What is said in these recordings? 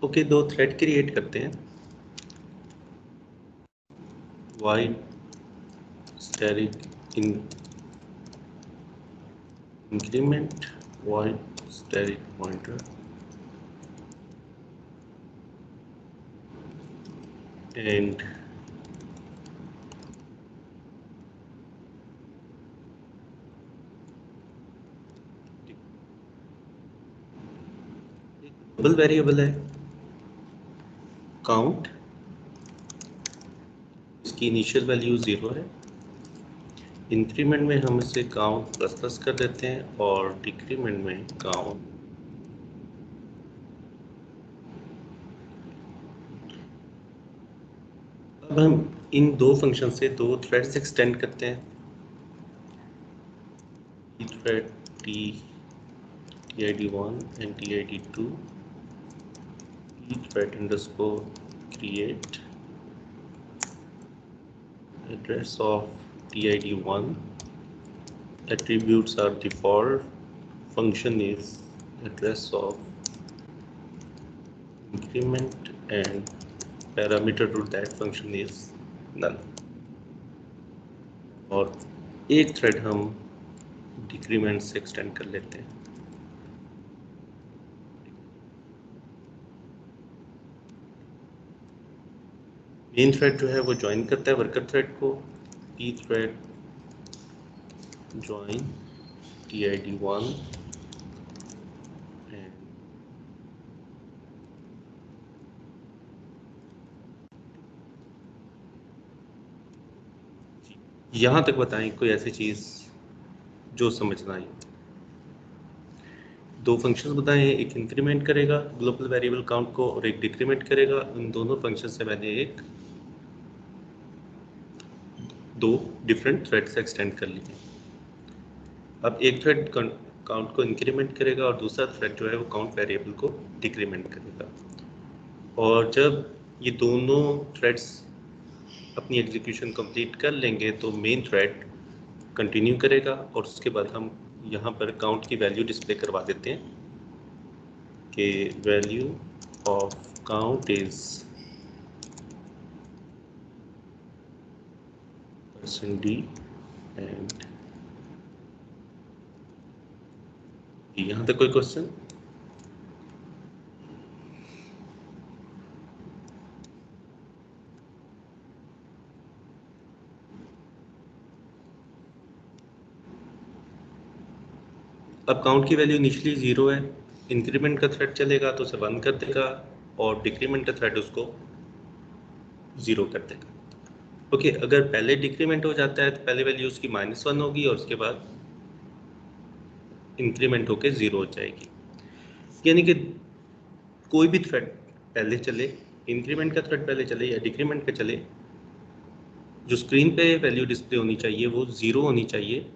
Okay, दो thread create करते हैं। Wide static increment wide static pointer and global variable है काउंट, इसकी इनिशियल वैल्यू 0 है। इंक्रीमेंट में हम इसे काउंट प्लस प्लस कर देते हैं और डिक्रीमेंट में काउंट। अब हम इन दो फंक्शन से दो थ्रेड्स एक्सटेंड करते हैं। Thread tid1 and tid2 thread underscore create address of tid1 attributes are default, function is address of increment and parameter to that function is null। और एक थ्रेड हम डिक्रीमेंट से एक्सटेंड कर लेते हैं। मेन थ्रेड जो है वो ज्वाइन करता है वर्कर थ्रेड को। P thread join tid1 and यहाँ तक बताएं कोई ऐसी चीज़ जो समझना है। दो फंक्शंस बताए हैं, एक इंक्रीमेंट करेगा ग्लोबल वेरिएबल काउंट को और एक डिक्रीमेंट करेगा। इन दोनों फंक्शन से मैंने दो डिफरेंट थ्रेड्स एक्सटेंड कर लिए। अब एक थ्रेड काउंट को इंक्रीमेंट करेगा और दूसरा थ्रेड जो है वो काउंट वेरिएबल को डिक्रीमेंट करेगा। और जब ये दोनों थ्रेड्स अपनी एग्जीक्यूशन कंप्लीट कर लेंगे तो मेन थ्रेड कंटिन्यू करेगा और उसके बाद हम यहाँ पर काउंट की वैल्यू डिस्प्ले करवा देते हैं कि value of count is %d and यहाँ तक कोई क्वेश्चन? अब काउंट की वैल्यू इनिशियली 0 है, इंक्रीमेंट का थ्रेड चलेगा तो उसे 1 कर देगा और डिक्रीमेंट का थ्रेड उसको 0 कर देगा। ओके, अगर पहले डिक्रीमेंट हो जाता है तो पहले वैल्यू उसकी -1 होगी और उसके बाद इंक्रीमेंट होकर 0 हो जाएगी। यानी कि कोई भी थ्रेड पहले चले, इंक्रीमेंट का थ्रेड पहले चले या डिक्रीमेंट का चले, जो स्क्रीन पे वैल्यू डिस्प्ले होनी चाहिए वो 0 होनी चाहिए।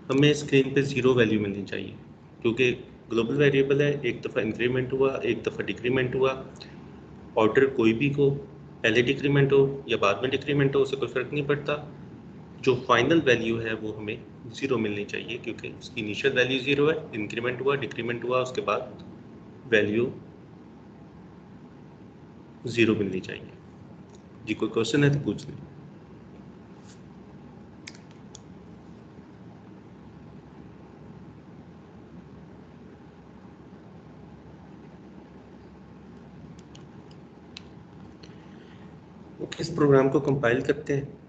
हमें स्क्रीन पे 0 वैल्यू मिलनी चाहिए क्योंकि ग्लोबल वेरिएबल है, एक दफ़ा इंक्रीमेंट हुआ एक दफ़ा डिक्रीमेंट हुआ। ऑर्डर कोई भी हो, पहले डिक्रीमेंट हो या बाद में डिक्रीमेंट हो, उससे कोई फ़र्क नहीं पड़ता। जो फाइनल वैल्यू है वो हमें 0 मिलनी चाहिए क्योंकि उसकी इनिशियल वैल्यू 0 है, इंक्रीमेंट हुआ डिक्रीमेंट हुआ उसके बाद वैल्यू 0 मिलनी चाहिए। जी कोई क्वेश्चन है तो पूछ लें। ओके, इस प्रोग्राम को कंपाइल करते हैं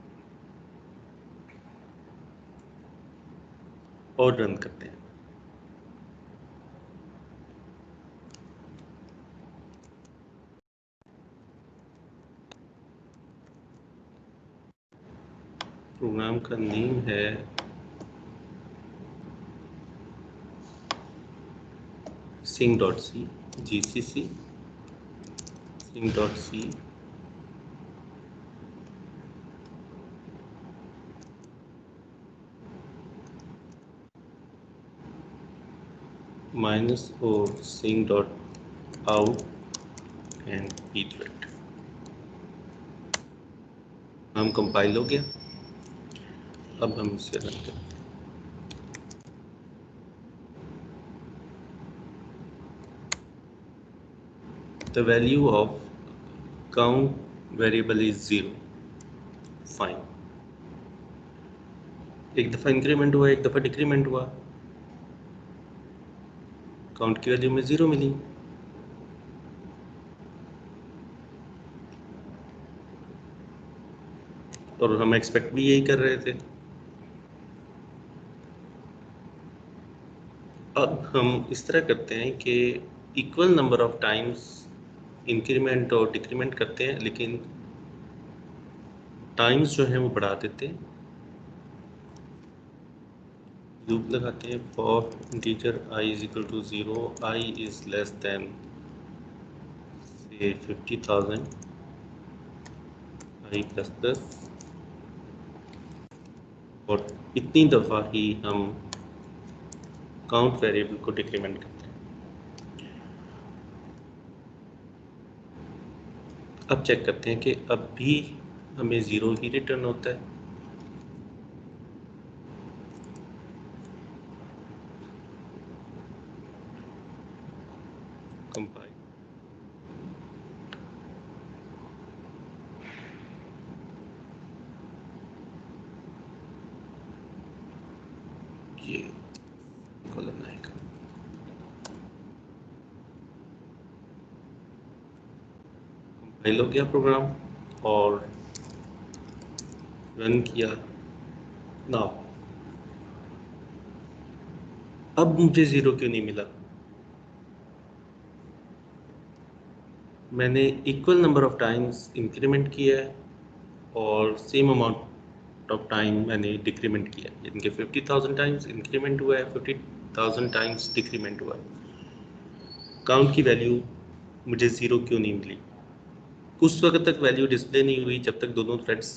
और रन करते हैं। प्रोग्राम का नेम है sing.c gcc sing.c -o sing.out and pthread। हम कंपाइल हो गया। अब हम इसे रन करते हैं। The value of count variable is 0. Fine. एक दफा इंक्रीमेंट हुआ, एक दफा डिक्रीमेंट हुआ, काउंट की वैल्यू में 0 मिली। और हम एक्सपेक्ट भी यही कर रहे थे। अब हम इस तरह करते हैं कि equal number of times increment और डिक्रीमेंट करते हैं, लेकिन टाइम्स जो है वो बढ़ा देते हैं। लूप लगाते हैं for integer i is equal to 0, i is less than से 50,000, i प्लस प्लस, और इतनी दफ़ा ही हम काउंट वेरिएबल को डिक्रीमेंट करते हैं। अब चेक करते हैं कि अब भी हमें 0 ही रिटर्न होता है। कंपाइल, ये कॉलम आएगा। कंपाइल हो गया प्रोग्राम और रन किया ना। अब मुझे 0 क्यों नहीं मिला? मैंने equal number of times increment किया है और सेम अमाउंट ऑफ टाइम मैंने डिक्रीमेंट किया है। इनके 50,000 टाइम्स इंक्रीमेंट हुआ है, 50,000 टाइम्स डिक्रीमेंट हुआ है। काउंट की वैल्यू मुझे 0 क्यों नहीं मिली? उस वक्त तक वैल्यू डिस्प्ले नहीं हुई जब तक दोनों थ्रेड्स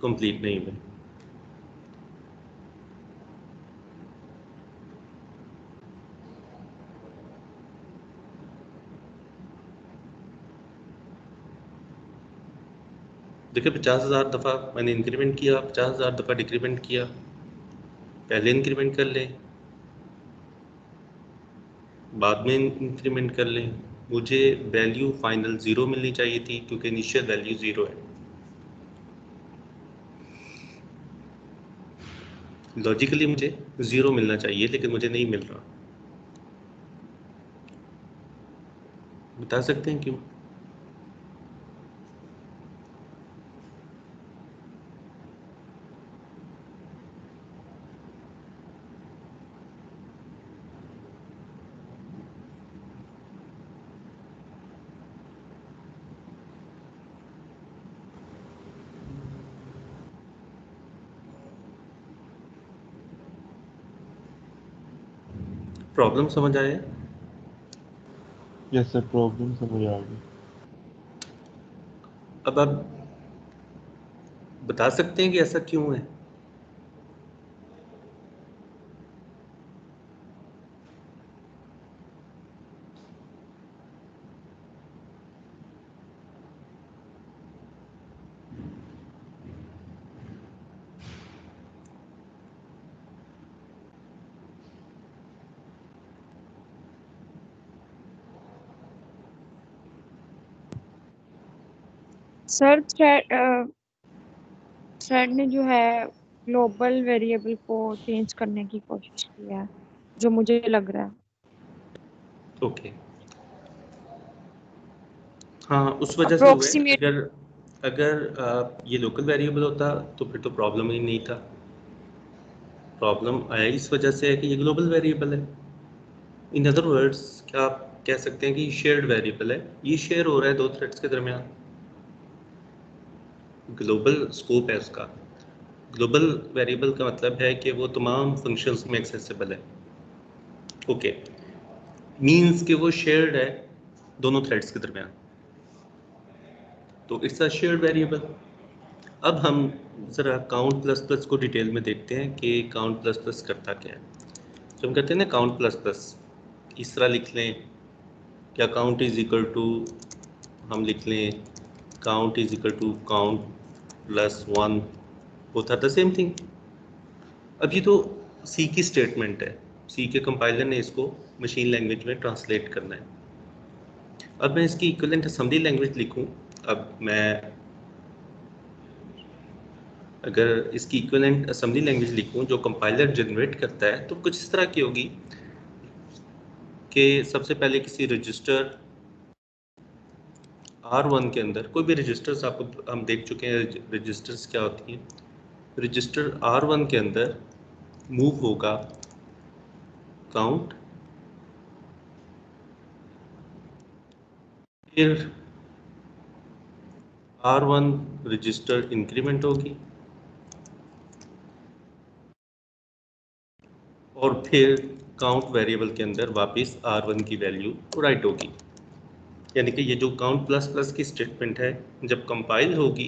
कंप्लीट नहीं हुए। देखिए 50,000 दफ़ा मैंने इंक्रीमेंट किया, 50,000 दफ़ा डिक्रीमेंट किया। पहले इंक्रीमेंट कर लें, बाद में इंक्रीमेंट कर लें। मुझे वैल्यू फाइनल 0 मिलनी चाहिए थी क्योंकि इनिशियल वैल्यू 0 है। लॉजिकली मुझे 0 मिलना चाहिए लेकिन मुझे नहीं मिल रहा। बता सकते हैं क्यों? प्रॉब्लम समझ आया? यस सर, प्रॉब्लम समझ आ गई। अब आप बता सकते हैं कि ऐसा क्यों है? सर थ्रेड ने जो है ग्लोबल वेरिएबल को चेंज करने की कोशिश की है, जो मुझे लग रहा है। ओके, हाँ उस वजह से हुआ है। अप्रोक्सीमेट। अगर अगर ये लोकल वेरिएबल होता तो फिर तो प्रॉब्लम ही नहीं था। प्रॉब्लम आया इस वजह से है कि ये ग्लोबल वेरिएबल है। इन अदर वर्ड्स क्या आप कह सकते हैं कि शेयर्ड वेरिएबल है, ये शेयर हो रहा है दो थ्रेड्स के दरमियान। ग्लोबल स्कोप है उसका। ग्लोबल वेरिएबल का मतलब है कि वो तमाम फंक्शंस में एक्सेसिबल है। ओके, मींस कि वो शेयर्ड है दोनों थ्रेड्स के दरमियान, तो इट्स अ शेयर्ड वेरिएबल। अब हम ज़रा काउंट प्लस प्लस को डिटेल में देखते हैं कि काउंट प्लस प्लस करता क्या है। जब हम कहते हैं ना काउंट प्लस प्लस, इस तरह लिख लें, क्या काउंट इज इक्वल टू, हम लिख लें count is equal to count plus 1 both are the same thing. अब ये तो सी की स्टेटमेंट है, सी के कंपाइलर ने इसको मशीन लैंग्वेज में ट्रांसलेट करना है। अब मैं इसकी इक्विवेलेंट असेंबली लैंग्वेज लिखूं, अब मैं अगर इसकी इक्विवेलेंट असेंबली लैंग्वेज लिखूं जो कंपाइलर जनरेट करता है, तो कुछ इस तरह की होगी कि सबसे पहले किसी रजिस्टर R1 के अंदर, कोई भी रजिस्टर्स आपको हम देख चुके हैं रजिस्टर्स क्या होती हैं, रजिस्टर R1 के अंदर मूव होगा काउंट, फिर R1 रजिस्टर इंक्रीमेंट होगी और फिर काउंट वेरिएबल के अंदर वापस R1 की वैल्यू राइट होगी। यानी कि ये जो काउंट प्लस प्लस की स्टेटमेंट है, जब कंपाइल होगी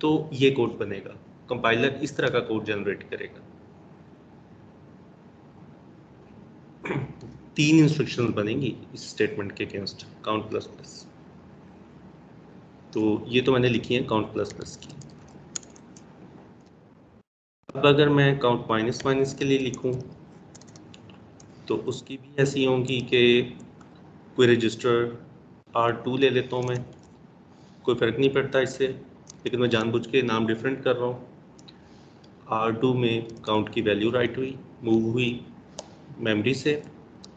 तो ये कोड बनेगा, कंपाइलर इस तरह का कोड जनरेट करेगा। 3 इंस्ट्रक्शंस बनेंगी इस स्टेटमेंट के अगेंस्ट काउंट प्लस प्लस। तो ये तो मैंने लिखी है काउंट प्लस प्लस की। अब अगर मैं काउंट माइनस माइनस के लिए लिखूं तो उसकी भी ऐसी होंगी कि कोई रजिस्टर R2 ले लेता हूँ मैं, कोई फ़र्क नहीं पड़ता इससे, लेकिन मैं जानबूझ के नाम डिफरेंट कर रहा हूँ। R2 में काउंट की वैल्यू राइट हुई, मूव हुई मेमोरी से,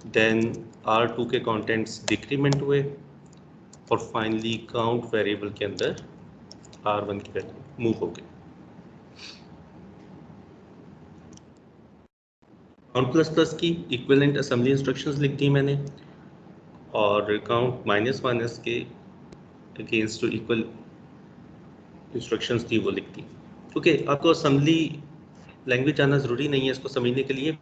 देन R2 के कंटेंट्स डिक्रीमेंट हुए और फाइनली काउंट वेरिएबल के अंदर R1 की वैल्यू मूव हो गई। काउंट प्लस प्लस की इक्विवेलेंट असेंबली इंस्ट्रक्शंस लिख दी मैंने, और काउंट माइनस माइनस के अगेंस्ट जो इक्वल इंस्ट्रक्शंस थी वो लिख दी। ओके, आपको असेंबली लैंग्वेज आना ज़रूरी नहीं है इसको समझने के लिए।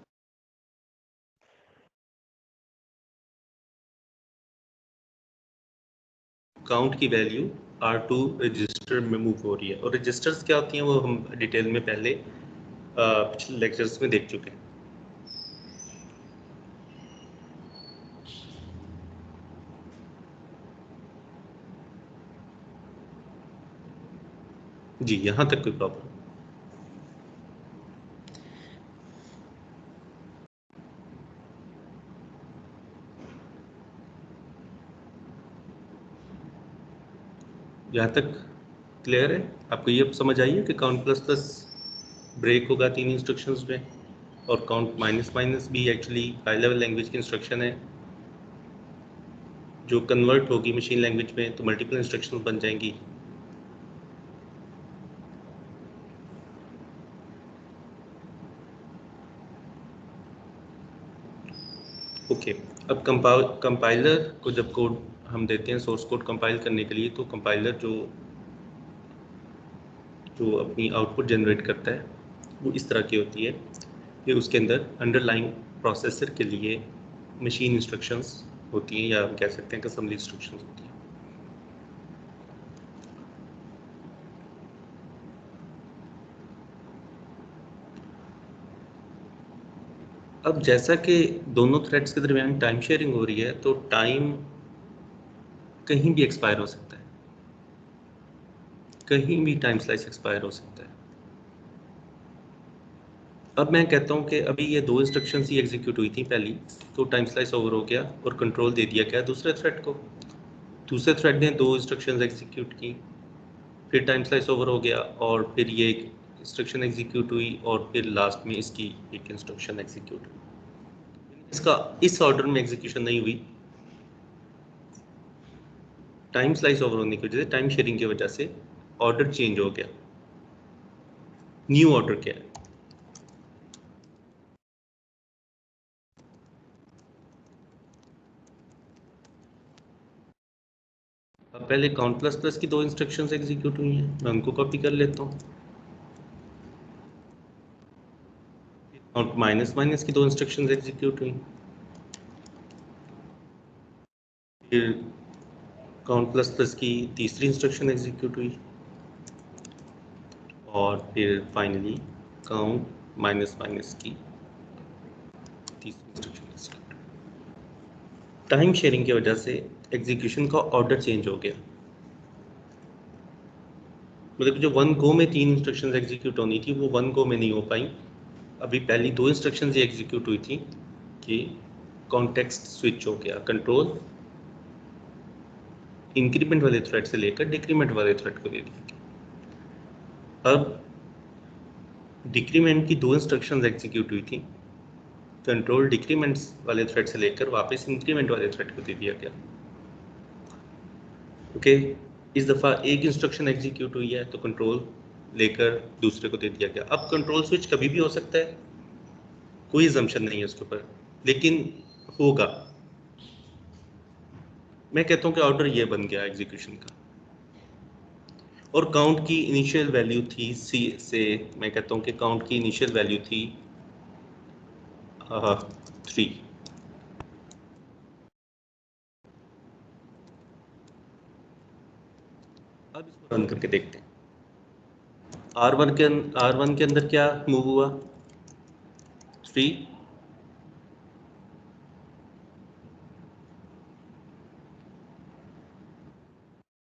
काउंट की वैल्यू R2 रजिस्टर में मूव हो रही है, और रजिस्टर्स क्या होती हैं वो हम डिटेल में पहले पिछले लेक्चर्स में देख चुके हैं। जी, यहाँ तक कोई प्रॉब्लम? यहाँ तक क्लियर है? आपको ये समझ आई है कि काउंट प्लस प्लस ब्रेक होगा 3 इंस्ट्रक्शंस में, और काउंट माइनस माइनस भी एक्चुअली हाई लेवल लैंग्वेज की इंस्ट्रक्शन है जो कन्वर्ट होगी मशीन लैंग्वेज में, तो मल्टीपल इंस्ट्रक्शंस बन जाएंगी। ओके, अब कंपाइलर को जब कोड हम देते हैं सोर्स कोड कंपाइल करने के लिए, तो कंपाइलर जो अपनी आउटपुट जनरेट करता है वो इस तरह की होती है कि उसके अंदर अंडरलाइंग प्रोसेसर के लिए मशीन इंस्ट्रक्शंस होती हैं, या हम कह सकते हैं कि असेंबली इंस्ट्रक्शंस होती हैं। अब जैसा कि दोनों थ्रेड्स के दरमियान टाइम शेयरिंग हो रही है, तो टाइम कहीं भी एक्सपायर हो सकता है, कहीं भी टाइम स्लाइस एक्सपायर हो सकता है। अब मैं कहता हूँ कि अभी ये 2 इंस्ट्रक्शंस ही एग्जीक्यूट हुई थी पहली, तो टाइम स्लाइस ओवर हो गया और कंट्रोल दे दिया गया दूसरे थ्रेड को। दूसरे थ्रेड ने 2 इंस्ट्रक्शंस एग्जीक्यूट की, फिर टाइम स्लाइस ओवर हो गया और फिर ये एक इंस्ट्रक्शन एग्जीक्यूट हुई और फिर लास्ट में इसकी एक इंस्ट्रक्शन एग्जीक्यूट हुई। इसका इस ऑर्डर में एग्जीक्यूशन नहीं हुई, टाइम स्लाइस ओवर होने की वजह से, टाइम शेयरिंग की वजह से ऑर्डर चेंज हो गया। न्यू ऑर्डर क्या है? अब पहले काउंट प्लस प्लस की 2 इंस्ट्रक्शंस एग्जीक्यूट हुई हैं, मैं उनको कॉपी कर लेता हूँ। काउंट माइनस माइनस की 2 इंस्ट्रक्शंस एग्जीक्यूट हुई, फिर काउंट प्लस प्लस की तीसरी इंस्ट्रक्शन एग्जीक्यूट हुई, और फिर फाइनली काउंट माइनस माइनस की तीसरी इंस्ट्रक्शन एग्जीक्यूट हुई। टाइम शेयरिंग की वजह से एग्जीक्यूशन का ऑर्डर चेंज हो गया। मतलब जो वन गो में 3 इंस्ट्रक्शंस एग्जीक्यूट होनी थी वो वन गो में नहीं हो पाई। अभी पहली 2 इंस्ट्रक्शंस ये एग्जीक्यूट हुई थी कि कॉन्टेक्स्ट स्विच हो गया, कंट्रोल इंक्रीमेंट वाले थ्रेड से लेकर डिक्रीमेंट वाले थ्रेड को दे दिया। अब डिक्रीमेंट की 2 इंस्ट्रक्शंस एग्जीक्यूट हुई थी, कंट्रोल डिक्रीमेंट वाले थ्रेड से लेकर वापस इंक्रीमेंट वाले थ्रेड को दे दिया गया। ओके, इस दफ़ा एक इंस्ट्रक्शन एग्जीक्यूट हुई है तो कंट्रोल लेकर दूसरे को दे दिया गया। अब कंट्रोल स्विच कभी भी हो सकता है, कोई अजम्पशन नहीं है उसके ऊपर, लेकिन होगा। मैं कहता हूँ कि ऑर्डर ये बन गया एग्जीक्यूशन का, और काउंट की इनिशियल वैल्यू थी सी से, मैं कहता हूँ कि काउंट की इनिशियल वैल्यू थी 3। अब इसको रन करके देखते हैं। R1 के अंदर क्या मूव हुआ, 3।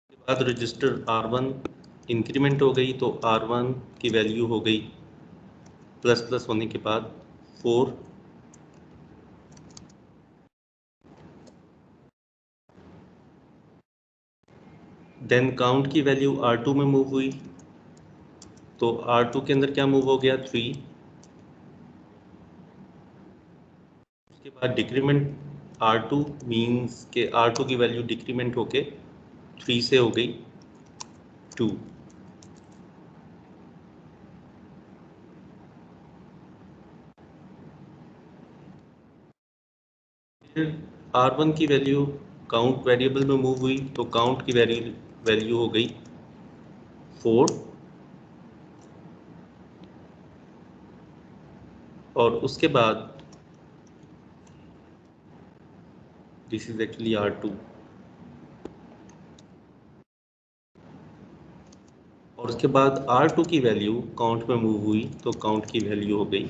के बाद रजिस्टर R1 इंक्रीमेंट हो गई, तो R1 की वैल्यू हो गई प्लस प्लस होने के बाद 4। देन काउंट की वैल्यू R2 में मूव हुई, तो R2 के अंदर क्या मूव हो गया, 3। उसके बाद डिक्रीमेंट R2 मीन्स के R2 की वैल्यू डिक्रीमेंट होके 3 से हो गई 2। फिर R1 की वैल्यू काउंट वेरिएबल में मूव हुई, तो काउंट की वैल्यू हो गई 4, और उसके बाद दिस इज एक्चुअली R2, और उसके बाद R2 की वैल्यू काउंट में मूव हुई, तो काउंट की वैल्यू हो गई,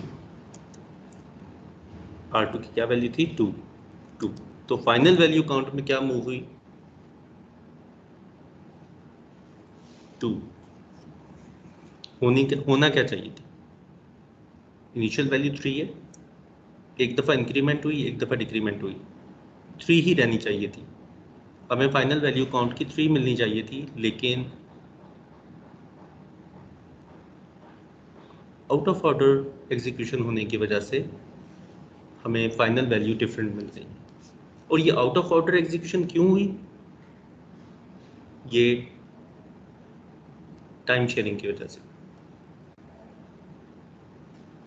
R2 की क्या वैल्यू थी, 2। तो फाइनल वैल्यू काउंट में क्या मूव हुई, 2। होना क्या चाहिए था, इनिशियल वैल्यू 3 है, एक दफ़ा इंक्रीमेंट हुई, एक दफ़ा डिक्रीमेंट हुई, 3 ही रहनी चाहिए थी। हमें फाइनल वैल्यू काउंट की 3 मिलनी चाहिए थी, लेकिन आउट ऑफ ऑर्डर एग्जीक्यूशन होने की वजह से हमें फाइनल वैल्यू डिफरेंट मिल गई। और ये आउट ऑफ ऑर्डर एग्जीक्यूशन क्यों हुई, ये टाइम शेयरिंग की वजह से,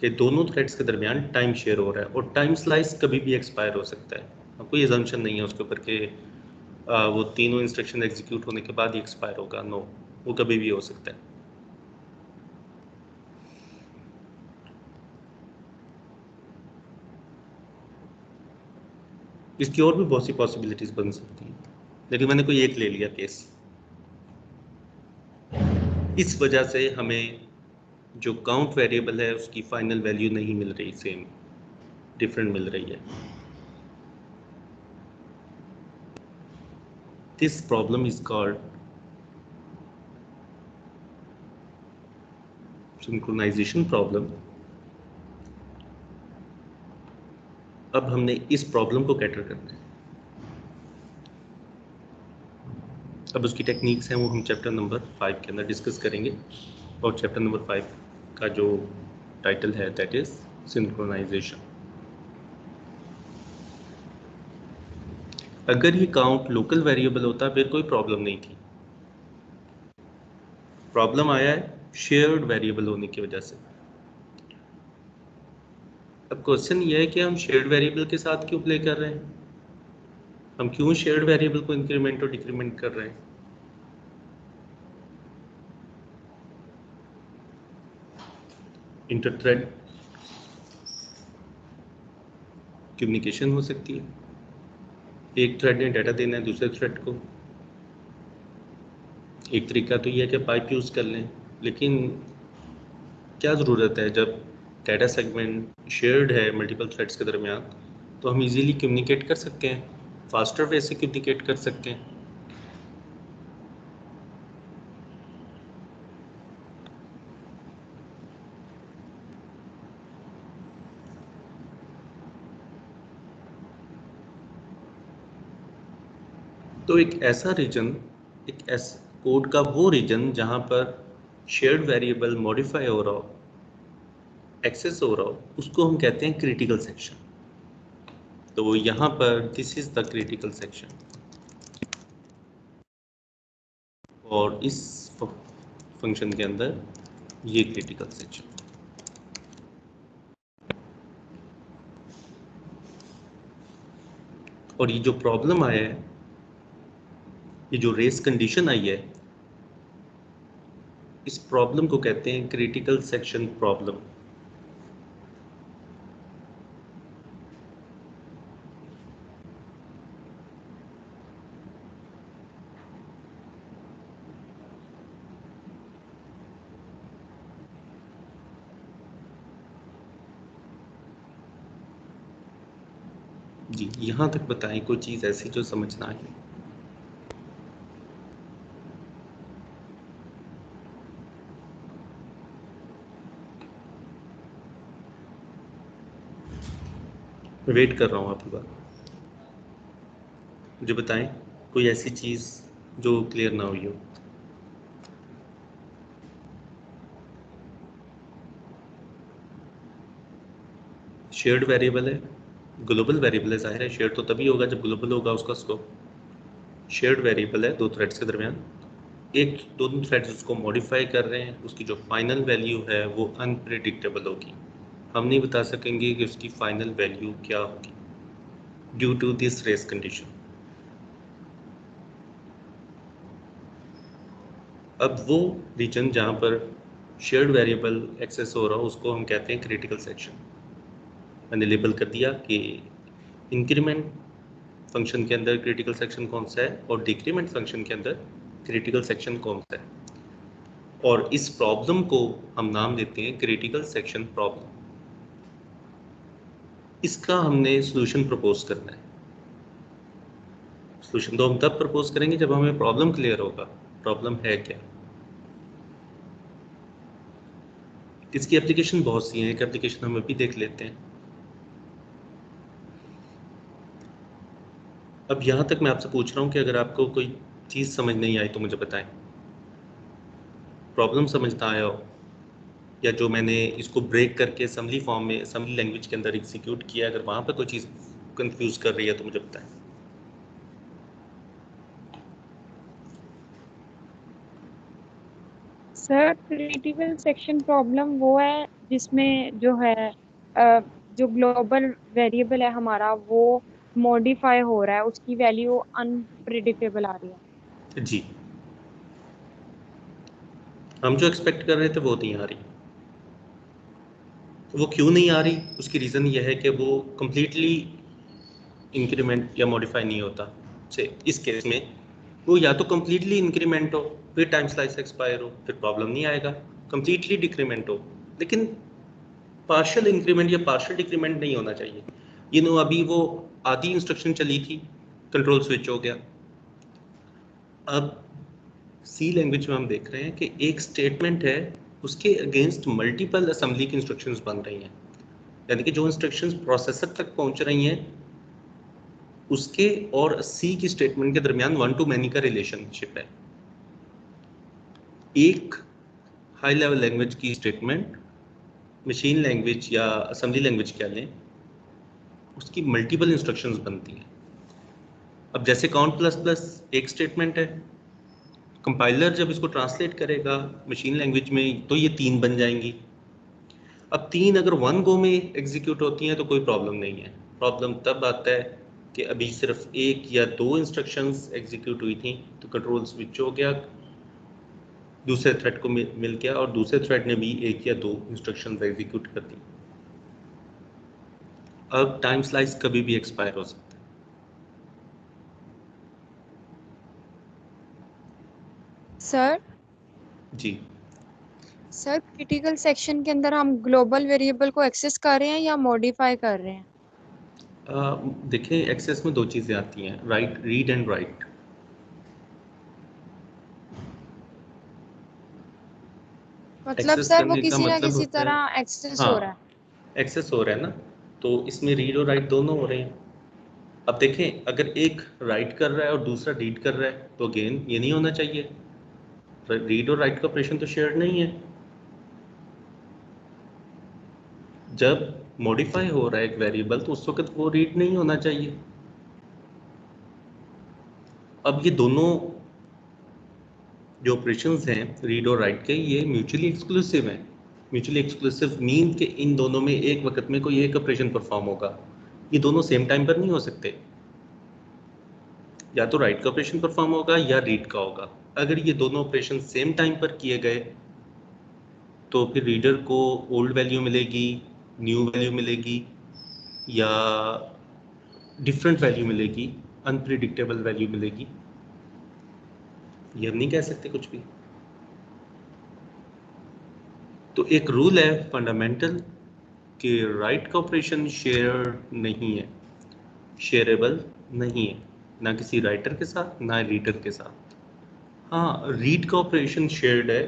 कि दोनों थ्रेड्स के दरमियान टाइम शेयर हो रहा है, और टाइम स्लाइस कभी भी एक्सपायर हो सकता है। कोई अजम्पशन नहीं है उसके ऊपर कि वो तीनों इंस्ट्रक्शन एग्जीक्यूट होने के बाद ही एक्सपायर होगा, नो, वो कभी भी हो सकता है। इसकी और भी बहुत सी पॉसिबिलिटीज बन सकती हैं, लेकिन मैंने कोई एक ले लिया केस। इस वजह से हमें जो काउंट वेरिएबल है उसकी फाइनल वैल्यू नहीं मिल रही, सेम डिफरेंट मिल रही है। This problem is called synchronization problem. अब हमने इस प्रॉब्लम को कैटर करना है। अब उसकी टेक्निक्स हैं वो हम चैप्टर नंबर 5 के अंदर डिस्कस करेंगे, और चैप्टर नंबर 5 का जो टाइटल है दैट इज सिंक्रोनाइजेशन। अगर ये काउंट लोकल वेरिएबल होता फिर कोई प्रॉब्लम नहीं थी, प्रॉब्लम आया है शेयर्ड वेरिएबल होने की वजह से। अब क्वेश्चन ये है कि हम शेयर्ड वेरिएबल के साथ क्यों प्ले कर रहे हैं, हम क्यों शेयर्ड वेरिएबल को इंक्रीमेंट और डिक्रीमेंट कर रहे हैं। इंटर थ्रेड कम्युनिकेशन हो सकती है, एक थ्रेड ने डाटा देना है दूसरे थ्रेड को। एक तरीका तो ये है कि पाइप यूज़ कर लें, लेकिन क्या ज़रूरत है जब डाटा सेगमेंट शेयर्ड है मल्टीपल थ्रेड्स के दरमियान, तो हम इजीली कम्युनिकेट कर सकते हैं, फास्टर वे से कम्युनिकेट कर सकते हैं। तो एक ऐसा रीजन, एक ऐसा कोड का वो रीजन जहां पर शेयर्ड वेरिएबल मॉडिफाई हो रहा हो, एक्सेस हो रहा हो, उसको हम कहते हैं क्रिटिकल सेक्शन। तो यहाँ पर this is the critical section, और इस फंक्शन के अंदर ये क्रिटिकल सेक्शन। और ये जो प्रॉब्लम आया है, ये जो रेस कंडीशन आई है, इस प्रॉब्लम को कहते हैं क्रिटिकल सेक्शन प्रॉब्लम। जी, यहाँ तक बताएं कोई चीज़ ऐसी जो समझना है। वेट कर रहा हूँ आपकी बात, मुझे बताएं कोई ऐसी चीज़ जो क्लियर ना हुई हो। शेयर्ड वेरिएबल है, ग्लोबल वेरिएबल है, जाहिर है शेयर तो तभी होगा जब ग्लोबल होगा उसका स्कोप। शेयर्ड वेरिएबल है दो थ्रेड्स के दरमियान, एक दोनों थ्रेड्स उसको मॉडिफाई कर रहे हैं, उसकी जो फाइनल वैल्यू है वो अनप्रेडिक्टेबल होगी। हम नहीं बता सकेंगे कि उसकी फाइनल वैल्यू क्या होगी due to this race condition. अब वो रीजन जहाँ पर शेयर्ड वेरिएबल एक्सेस हो रहा हो उसको हम कहते हैं क्रिटिकल सेक्शन। मैंने लेबल कर दिया कि इंक्रीमेंट फंक्शन के अंदर क्रिटिकल सेक्शन कौन सा है और डिक्रीमेंट फंक्शन के अंदर क्रिटिकल सेक्शन कौन सा है, और इस प्रॉब्लम को हम नाम देते हैं क्रिटिकल सेक्शन प्रॉब्लम। इसका हमने सॉल्यूशन प्रपोज करना है। सॉल्यूशन तो हम तब प्रपोज करेंगे जब हमें प्रॉब्लम क्लियर होगा, प्रॉब्लम है क्या। इसकी एप्लीकेशन बहुत सी हैं, एक एप्लीकेशन हम अभी देख लेते हैं। अब यहाँ तक मैं आपसे पूछ रहा हूँ कि अगर आपको कोई चीज़ समझ नहीं आई तो मुझे बताएं। प्रॉब्लम समझ ना आया हो, या जो मैंने इसको ब्रेक करके असम्बली फॉर्म में असम्बली लैंग्वेज के अंदर एग्जीक्यूट किया, अगर वहाँ पर कोई चीज़ कंफ्यूज कर रही है तो मुझे बताएं। सर क्रिटिकल सेक्शन प्रॉब्लम वो है जिसमें जो है अ, जो ग्लोबल वेरिएबल है हमारा वो मॉडिफाई हो रहा है, उसकी वैल्यू अनप्रिडिक्टेबल आ रही है। जी, हम जो एक्सपेक्ट कर रहे थे वो नहीं आ रही। वो क्यों नहीं आ रही, उसकी रीज़न ये है कि वो कम्प्लीटली इंक्रीमेंट या मॉडिफाई नहीं होता। से इस केस में वो या तो कम्प्लीटली इंक्रीमेंट हो, फिर टाइम स्लाइस एक्सपायर हो, फिर प्रॉब्लम नहीं आएगा। कम्प्लीटली डिक्रीमेंट हो, लेकिन पार्शियल इंक्रीमेंट या पार्शियल डिक्रीमेंट नहीं होना चाहिए। अभी वो आधी इंस्ट्रक्शन चली थी, कंट्रोल स्विच हो गया। अब सी लैंग्वेज में हम देख रहे हैं कि एक स्टेटमेंट है, उसके अगेंस्ट मल्टीपल असेंबली की इंस्ट्रक्शंस बन रही हैं, यानी कि जो इंस्ट्रक्शंस प्रोसेसर तक पहुंच रही हैं उसके और सी की स्टेटमेंट के दरमियान वन टू मैनी का रिलेशनशिप है। एक हाई लेवल लैंग्वेज की स्टेटमेंट, मशीन लैंग्वेज या असेंबली लैंग्वेज क्या लें, उसकी मल्टीपल इंस्ट्रक्शंस बनती हैं। अब जैसे काउंट प्लस प्लस एक स्टेटमेंट है, कंपाइलर जब इसको ट्रांसलेट करेगा मशीन लैंग्वेज में तो ये 3 बन जाएंगी। अब 3 अगर वन गो में एग्जीक्यूट होती हैं तो कोई प्रॉब्लम नहीं है। प्रॉब्लम तब आता है कि अभी सिर्फ एक या दो इंस्ट्रक्शंस एग्जीक्यूट हुई थी तो कंट्रोल स्विच हो गया, दूसरे थ्रेड को मिल गया और दूसरे थ्रेड ने भी एक या दो इंस्ट्रक्शंस एग्जीक्यूट कर दी। अब टाइम स्लाइस कभी भी एक्सपायर हो सकता सर है। जी, सर क्रिटिकल सेक्शन के अंदर हम ग्लोबल वेरिएबल को एक्सेस कर रहे हैं या मॉडिफाई कर रहे हैं? देखिए एक्सेस में दो चीज़ें आती हैं, राइट, रीड एंड राइट। मतलब एक्सेस सर वो करने का किसी ना मतलब किसी होता है, तरह एक्सेस हो रहा है। हाँ, एक्सेस हो रहा है ना, तो इसमें रीड और राइट दोनों हो रहे हैं। अब देखें, अगर एक राइट कर रहा है और दूसरा रीड कर रहा है तो अगेन ये नहीं होना चाहिए। रीड और राइट का ऑपरेशन तो शेयर्ड नहीं है। जब मॉडिफाई हो रहा है एक वेरिएबल तो उस वक्त वो रीड नहीं होना चाहिए। अब ये दोनों जो ऑपरेशंस हैं रीड और राइट के, ये म्यूचुअली एक्सक्लूसिव हैं। म्यूचुअली एक्सक्लूसिव मीन के इन दोनों में एक वक्त में कोई एक ऑपरेशन परफॉर्म होगा। ये दोनों सेम टाइम पर नहीं हो सकते, या तो राइट का ऑपरेशन परफॉर्म होगा या रीड का होगा। अगर ये दोनों ऑपरेशन सेम टाइम पर किए गए तो फिर रीडर को ओल्ड वैल्यू मिलेगी, न्यू वैल्यू मिलेगी, या डिफरेंट वैल्यू मिलेगी, अनप्रिडिक्टेबल वैल्यू मिलेगी। ये हम नहीं कह सकते कुछ भी। तो एक रूल है फंडामेंटल कि राइट का ऑपरेशन शेयर नहीं है, शेयरेबल नहीं है, ना किसी राइटर के साथ ना रीडर के साथ। हाँ, रीड का ऑपरेशन शेयर्ड है।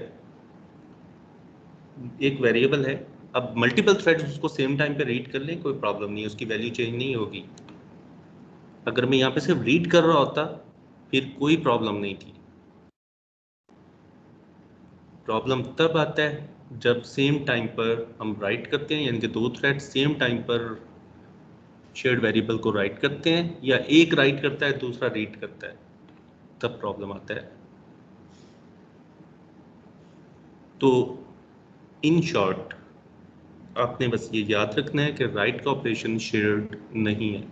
एक वेरिएबल है, अब मल्टीपल थ्रेड्स उसको सेम टाइम पे रीड कर लें, कोई प्रॉब्लम नहीं है, उसकी वैल्यू चेंज नहीं होगी। अगर मैं यहाँ पे सिर्फ रीड कर रहा होता फिर कोई प्रॉब्लम नहीं थी। प्रॉब्लम तब आता है जब सेम टाइम पर हम राइट करते हैं, यानी कि दो थ्रेड सेम टाइम पर शेयर्ड वेरिएबल को राइट करते हैं, या एक राइट करता है दूसरा रीड करता है, तब प्रॉब्लम आता है। तो इन शॉर्ट आपने बस ये याद रखना है कि राइट का ऑपरेशन शेयर्ड नहीं है।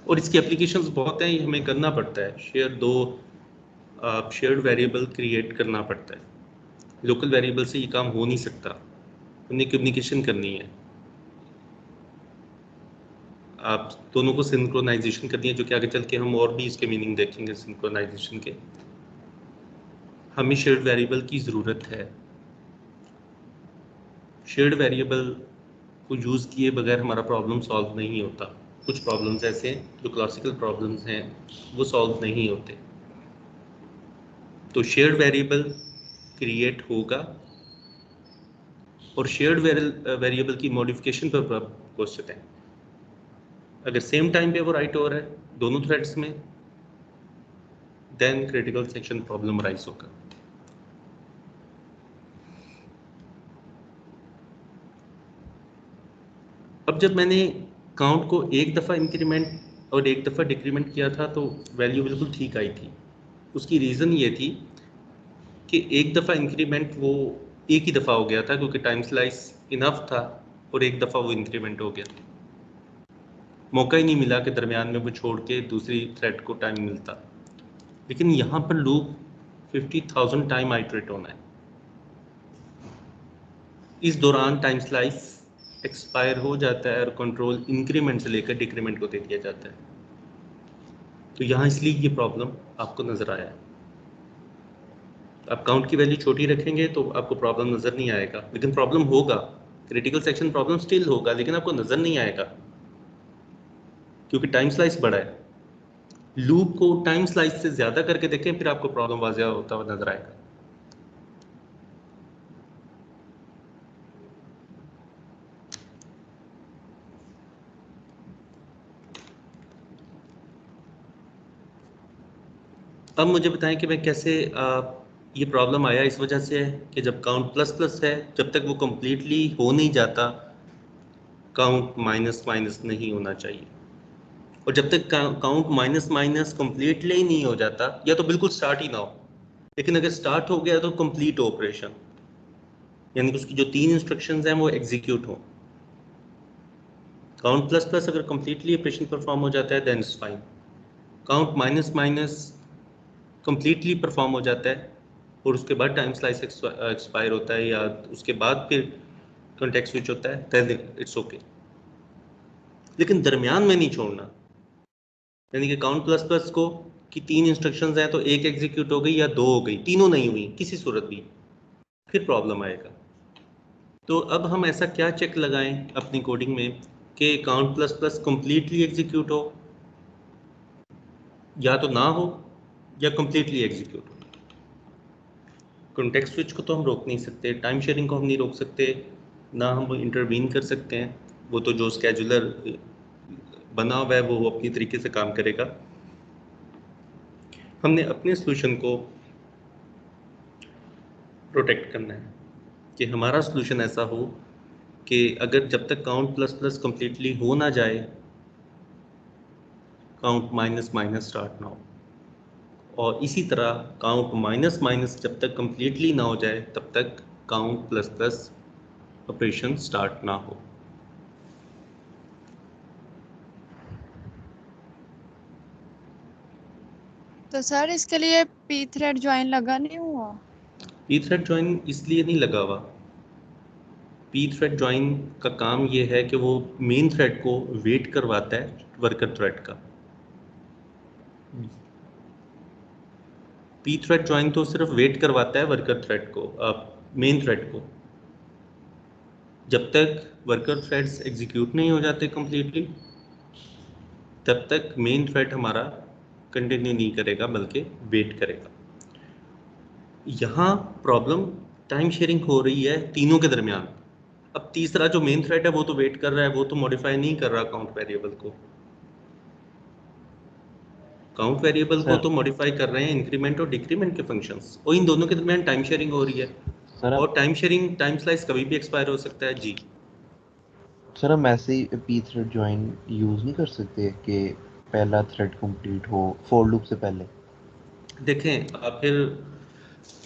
और इसकी एप्लीकेशंस बहुत हैं, ये हमें करना पड़ता है। शेयर्ड वेरिएबल क्रिएट करना पड़ता है। लोकल वेरिएबल से ये काम हो नहीं सकता, उन्हें कम्युनिकेशन करनी है। आप दोनों को सिंक्रोनाइजेशन करनी है, जो कि आगे चल के हम और भी इसके मीनिंग देखेंगे सिंक्रोनाइजेशन के। हमें शेयर्ड वेरिएबल की ज़रूरत है। शेयर्ड वेरिएबल को यूज़ किए बगैर हमारा प्रॉब्लम सॉल्व नहीं होता। कुछ प्रॉब्लम्स ऐसे हैं जो क्लासिकल प्रॉब्लम्स हैं वो सॉल्व नहीं होते। तो शेयर्ड वेरिएबल क्रिएट होगा, और शेयर्ड वेरिएबल की मॉडिफिकेशन पर क्वेश्चन है। अगर सेम टाइम पे वो राइट हो रहा है दोनों थ्रेड्स में, then critical section problem rise होगा। अब जब मैंने काउंट को एक दफ़ा इंक्रीमेंट और एक दफ़ा डिक्रीमेंट किया था तो वैल्यू बिल्कुल ठीक आई थी। उसकी रीज़न ये थी कि एक दफ़ा इंक्रीमेंट वो एक ही दफ़ा हो गया था क्योंकि टाइम स्लाइस इनफ था, और एक दफ़ा वो इंक्रीमेंट हो गया। मौका ही नहीं मिला कि दरमियान में वो छोड़ के दूसरी थ्रेड को टाइम मिलता। लेकिन यहाँ पर लूप 50,000 टाइम आइटरेट होना है। इस दौरान टाइम स्लाइस एक्सपायर हो जाता है और कंट्रोल इंक्रीमेंट से लेकर डिक्रीमेंट को दे दिया जाता है। तो यहाँ इसलिए ये प्रॉब्लम आपको नज़र आया है। आप काउंट की वैल्यू छोटी रखेंगे तो आपको प्रॉब्लम नज़र नहीं आएगा, लेकिन प्रॉब्लम होगा, क्रिटिकल सेक्शन प्रॉब्लम स्टिल होगा, लेकिन आपको नज़र नहीं आएगा क्योंकि टाइम स्लाइस बड़ा है। लूप को टाइम स्लाइस से ज़्यादा करके देखें, फिर आपको प्रॉब्लम वाज़िया होता हुआ नज़र आएगा। अब मुझे बताएं कि मैं कैसे ये प्रॉब्लम आया। इस वजह से कि जब काउंट प्लस प्लस है, जब तक वो कम्प्लीटली हो नहीं जाता काउंट माइनस माइनस नहीं होना चाहिए। और जब तक काउंट माइनस माइनस कम्प्लीटली नहीं हो जाता, या तो बिल्कुल स्टार्ट ही ना हो, लेकिन अगर स्टार्ट हो गया तो कंप्लीट ऑपरेशन, यानी कि उसकी जो 3 इंस्ट्रक्शंस हैं वो एग्जीक्यूट हो। काउंट प्लस प्लस अगर कम्प्लीटली ऑपरेशन परफॉर्म हो जाता है then it's fine. Count minus minus completely perform हो जाता है और उसके बाद टाइम स्लाइस एक्सपायर होता है, या उसके बाद फिर कॉन्टेक्स्ट स्विच होता है, देन इट्स ओके। लेकिन दरमियान में नहीं छोड़ना, यानी कि काउंट प्लस प्लस को कि 3 इंस्ट्रक्शंस हैं तो एक एग्जीक्यूट हो गई या 2 हो गई, तीनों नहीं हुई किसी सूरत भी, फिर प्रॉब्लम आएगा। तो अब हम ऐसा क्या चेक लगाएं अपनी कोडिंग में कि count plus plus completely execute हो, या तो ना हो या कम्प्लीटली एग्जीक्यूट हो। कॉन्टेक्स्ट स्विच को तो हम रोक नहीं सकते, टाइम शेयरिंग को हम नहीं रोक सकते, ना हम इंटरवीन कर सकते हैं। वो तो जो स्केजुलर बना हुआ है वो अपनी तरीके से काम करेगा। हमने अपने सोल्यूशन को प्रोटेक्ट करना है कि हमारा सोल्यूशन ऐसा हो कि अगर जब तक काउंट प्लस प्लस कंप्लीटली हो ना जाए, काउंट माइनस माइनस स्टार्ट ना हो, और इसी तरह काउंट माइनस माइनस जब तक कंप्लीटली ना हो जाए तब तक count plus plus operation start ना हो। तो सर इसके लिए पी थ्रेड ज्वाइन लगा नहीं हुआ? पी थ्रेड ज्वाइन इसलिए नहीं लगा हुआ, पी थ्रेड ज्वाइन का काम ये है कि वो मेन थ्रेड को वेट करवाता है वर्कर थ्रेड का। पी थ्रेड ज्वाइन तो सिर्फ वेट करवाता है वर्कर थ्रेड को, मेन थ्रेड को। जब तक वर्कर थ्रेड्स एग्जीक्यूट नहीं हो जाते कंप्लीटली तब तक मेन थ्रेड हमारा कंटिन्यू नहीं करेगा बल्कि वेट करेगा। यहाँ प्रॉब्लम टाइम शेयरिंग हो रही है तीनों के दरमियान। अब तीसरा जो मेन थ्रेड है वो तो वेट कर रहा है, वो तो मॉडिफाई नहीं कर रहा काउंट वेरिएबल को। काउंट वेरिएबल को तो मॉडिफाई कर रहे हैं इंक्रीमेंट और डिक्रीमेंट के फंक्शंस, और इन दोनों के दरमियान टाइम शेयरिंग हो रही है। सर और टाइम शेयरिंग टाइम स्लाइस कभी भी एक्सपायर हो सकता है जी। सर हम ऐसे ही पी थ्रेड ज्वाइन यूज़ नहीं कर सकते कि पहला थ्रेड कंप्लीट हो फॉर लूप से पहले? देखें आप फिर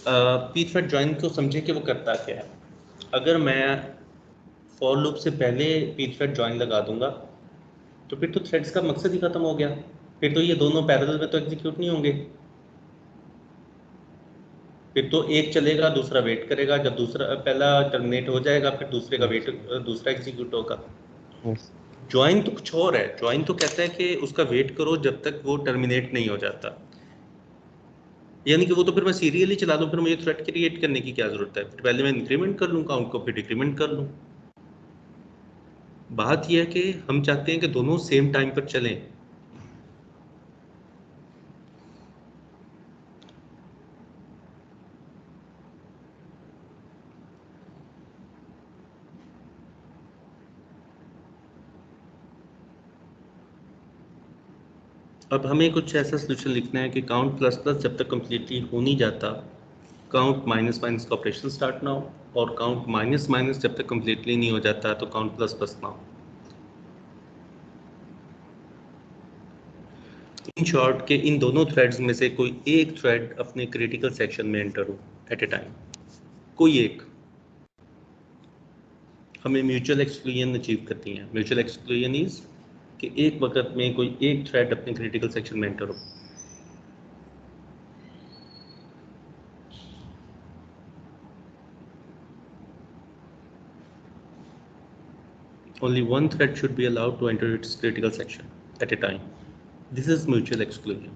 पी थ्रेड ज्वाइन को समझें कि वो करता क्या है। अगर मैं फॉर लूप से पहले पी थ्रेड ज्वाइन लगा दूंगा तो फिर तो थ्रेड्स का मकसद ही खत्म हो गया, फिर तो ये दोनों पैरेलल में तो एग्जीक्यूट नहीं होंगे। फिर तो एक चलेगा दूसरा वेट करेगा, जब दूसरा पहला टर्मिनेट हो जाएगा फिर दूसरे का वेट दूसरा एग्जीक्यूट होगा। ज्वाइन तो कुछ और है, ज्वाइन तो कहता है कि उसका वेट करो जब तक वो टर्मिनेट नहीं हो जाता। यानी कि वो तो फिर मैं सीरियली चला दूं, फिर मुझे थ्रेड क्रिएट करने की क्या जरूरत है, फिर पहले मैं इंक्रीमेंट कर लूँ काउंट को फिर डिक्रीमेंट कर लूँ। बात यह है कि हम चाहते हैं कि दोनों सेम टाइम पर चलें। अब हमें कुछ ऐसा सोल्यूशन लिखना है कि काउंट प्लस प्लस जब तक कंप्लीटली हो नहीं जाता काउंट माइनस माइनस का ऑपरेशन स्टार्ट ना हो, और काउंट माइनस माइनस जब तक कंप्लीटली नहीं हो जाता तो काउंट प्लस प्लस ना हो। इन शॉर्ट के इन दोनों थ्रेड्स में से कोई एक थ्रेड अपने क्रिटिकल सेक्शन में एंटर हो एट ए टाइम, कोई एक। हमें म्यूचुअल एक्सक्लूजन अचीव करती है। म्यूचुअल एक्सक्लूजन इज कि एक वक्त में कोई एक थ्रेड अपने क्रिटिकल सेक्शन में एंटर हो। Only one thread should be allowed to enter its critical section at a time. This is mutual exclusion.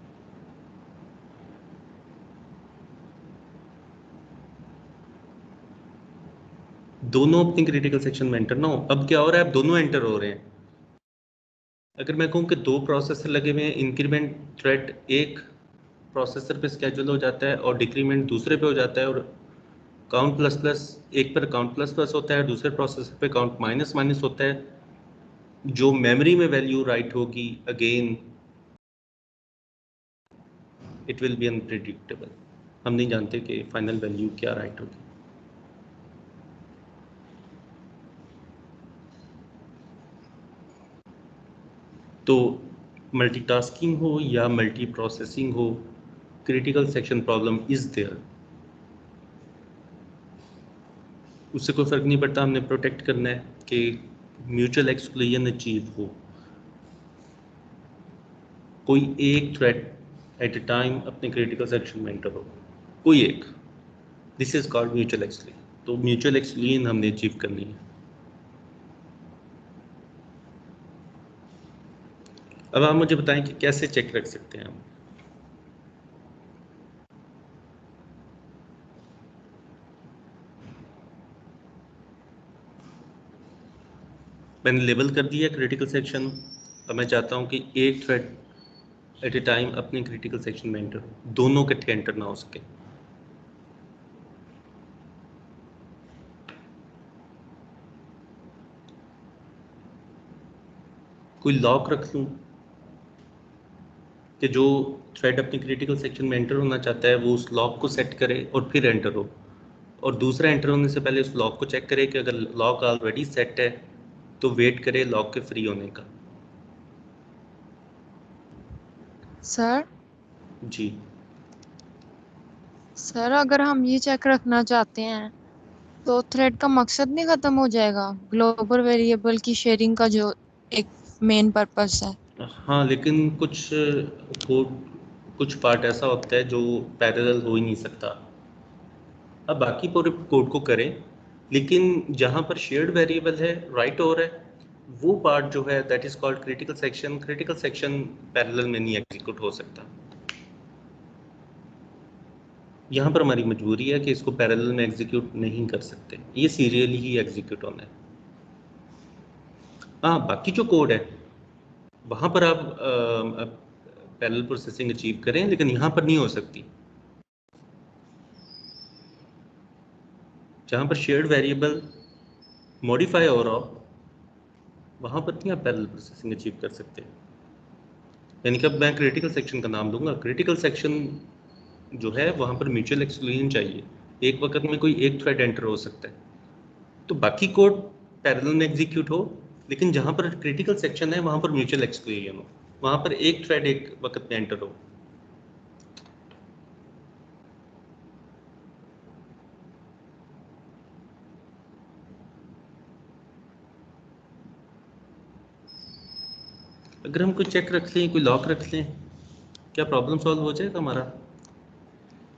दोनों अपनी क्रिटिकल सेक्शन में एंटर ना हो। अब क्या हो रहा है, अब दोनों एंटर हो रहे हैं। अगर मैं कहूँ कि दो प्रोसेसर लगे हुए हैं, इंक्रीमेंट थ्रेड एक प्रोसेसर पे स्केड्यूल हो जाता है और डिक्रीमेंट दूसरे पे हो जाता है, और काउंट प्लस प्लस एक पर काउंट प्लस प्लस होता है, दूसरे प्रोसेसर पे काउंट माइनस माइनस होता है। जो मेमोरी में वैल्यू राइट होगी again it will be unpredictable. हम नहीं जानते कि फाइनल वैल्यू क्या राइट होगी। तो मल्टीटास्किंग हो या मल्टी प्रोसेसिंग हो, critical section problem is there, उससे कोई फर्क नहीं पड़ता। हमने प्रोटेक्ट करना है कि म्यूचुअल एक्सक्लूजन अचीव हो, कोई एक थ्रेड एट ए टाइम अपने क्रिटिकल सेक्शन में एंटर हो, कोई एक। This is called mutual exclusion. तो म्यूचुअल एक्सक्लूजन हमने अचीव करनी है। अब आप मुझे बताएं कि कैसे चेक रख सकते हैं हम। मैंने लेबल कर दिया क्रिटिकल सेक्शन। अब मैं चाहता हूं कि एक थ्रेड एट ए टाइम अपने क्रिटिकल सेक्शन में एंटर हो, दोनों इकट्ठे एंटर ना हो सके। कोई लॉक रख लूँ कि जो थ्रेड अपनी क्रिटिकल सेक्शन में एंटर होना चाहता है वो उस लॉक को सेट करे और फिर एंटर हो, और दूसरा एंटर होने से पहले उस लॉक को चेक करे कि अगर लॉक ऑलरेडी सेट है तो वेट करे लॉक के फ्री होने का। सर जी सर अगर हम ये चेक रखना चाहते हैं तो थ्रेड का मकसद नहीं खत्म हो जाएगा, ग्लोबल वेरिएबल की शेयरिंग का जो एक मेन पर्पस है। हाँ, लेकिन कुछ कोड, कुछ पार्ट ऐसा होता है जो पैरेलल हो ही नहीं सकता। अब बाकी पूरे कोड को करें, लेकिन जहाँ पर शेयर्ड वेरिएबल है राइट और है, वो पार्ट जो है that is called critical section. Critical section parallel में नहीं एग्जीक्यूट हो सकता। यहाँ पर हमारी मजबूरी है कि इसको पैरेलल में एग्जीक्यूट नहीं कर सकते, ये सीरियली ही एग्जीक्यूट होना है। हाँ, बाकी जो कोड है वहाँ पर आप पैरेलल प्रोसेसिंग अचीव करें, लेकिन यहाँ पर नहीं हो सकती। जहाँ पर शेयर्ड वेरिएबल मॉडिफाई हो रहा हो वहाँ पर नहीं आप पैरेलल प्रोसेसिंग अचीव कर सकते। यानी कि अब मैं क्रिटिकल सेक्शन का नाम दूंगा, क्रिटिकल सेक्शन जो है वहाँ पर म्यूचुअल एक्सक्लूजन चाहिए, एक वक्त में कोई एक थ्रेड एंटर हो सकता है, तो बाकी कोड पैरेलल में एग्जीक्यूट हो, लेकिन जहाँ पर क्रिटिकल सेक्शन है वहाँ पर म्यूचुअल एक्सक्लूजन हो, वहाँ पर एक थ्रेड एक वक्त में एंटर हो। अगर हम कोई चेक रख लें, कोई लॉक रख लें, क्या प्रॉब्लम सॉल्व हो जाएगा हमारा?